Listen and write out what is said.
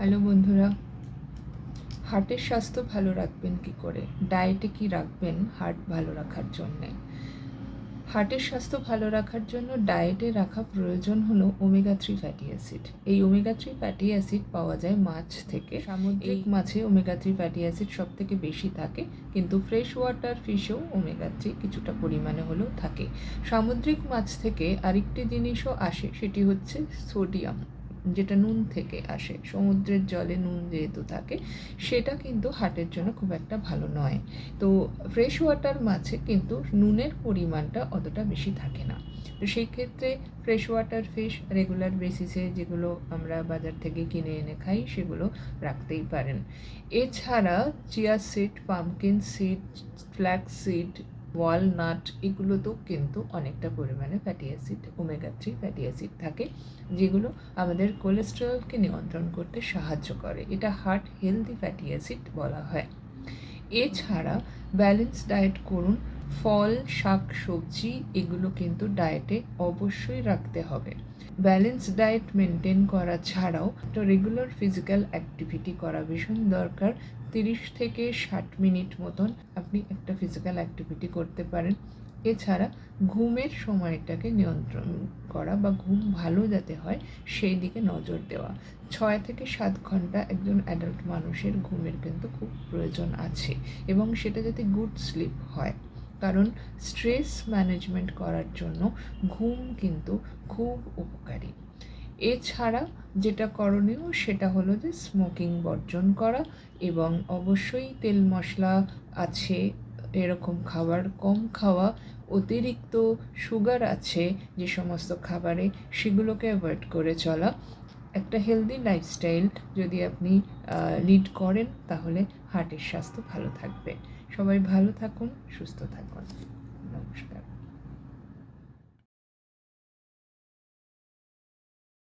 Hello বন্ধুরা, হার্টের স্বাস্থ্য ভালো রাখবেন কি করে? ডায়েটে কি রাখবেন হার্ট ভালো রাখার জন্যে? হার্টের স্বাস্থ্য ভালো রাখার জন্য ডায়েটে রাখা প্রয়োজন হলো ওমেগা 3 ফ্যাটি অ্যাসিড। এই ওমেগা 3 ফ্যাটি অ্যাসিড পাওয়া যায় মাছ থেকে। সামুদ্রিক মাছে ওমেগা 3 ফ্যাটি অ্যাসিড সব থেকে বেশি থাকে, কিন্তু ফ্রেশ ওয়াটার ফিশেও ওমেগা 3 কিছুটা পরিমাণে হলেও থাকে। সামুদ্রিক মাছ থেকে আরেকটি জিনিসও আসে, সেটি হচ্ছে সোডিয়াম, যেটা নুন থেকে আসে। সমুদ্রের জলে নুন যেহেতু থাকে, সেটা কিন্তু হার্টের জন্য খুব একটা ভালো নয়। তো ফ্রেশ ওয়াটার মাছে কিন্তু নুনের পরিমাণটা অতটা বেশি থাকে না। তো সেই ক্ষেত্রে ফ্রেশ ওয়াটার ফিশ রেগুলার বেসিসে যেগুলো আমরা বাজার থেকে কিনে এনে খাই, সেগুলো রাখতেই পারেন। এছাড়া chia seed, pumpkin seed, flax seed, walnut, এগুলোতেও কিন্তু অনেকটা পরিমাণে fatty acid, omega 3 fatty acid থাকে, যেগুলো আমাদের কোলেস্টেরলকে নিয়ন্ত্রণ করতে সাহায্য করে। এটা হার্ট হেলদি ফ্যাটি অ্যাসিড বলা হয়। এছাড়া ব্যালেন্স ডায়েট করুন। ফল, শাক, সবজি এগুলো কিন্তু ডায়েটে অবশ্যই রাখতে হবে। ব্যালেন্স ডায়েট মেনটেন করা ছাড়াও একটা রেগুলার ফিজিক্যাল অ্যাক্টিভিটি করা ভীষণ দরকার। 30 থেকে 60 মিনিট মতন আপনি একটা ফিজিক্যাল অ্যাক্টিভিটি করতে পারেন। এছাড়া ঘুমের সময়টাকে নিয়ন্ত্রণ করা বা ঘুম ভালো যাতে হয় সেই দিকে নজর দেওয়া। 6 থেকে 7 ঘন্টা একজন অ্যাডাল্ট মানুষের ঘুমের কিন্তু খুব প্রয়োজন আছে, এবং সেটা যাতে গুড স্লিপ হয়, কারণ স্ট্রেস ম্যানেজমেন্ট করার জন্য ঘুম কিন্তু খুব উপকারী। এছাড়া যেটা করণীয় সেটা হলো যে স্মোকিং বর্জন করা, এবং অবশ্যই তেল মশলা আছে এরকম খাবার কম খাওয়া। অতিরিক্ত সুগার আছে যে সমস্ত খাবারে, সেগুলোকে অ্যাভয়েড করে চলা। একটা হেলদি লাইফস্টাইল যদি আপনি লিড করেন, তাহলে হার্টের স্বাস্থ্য ভালো থাকবে। সবাই ভালো থাকুন, সুস্থ থাকুন। নমস্কার।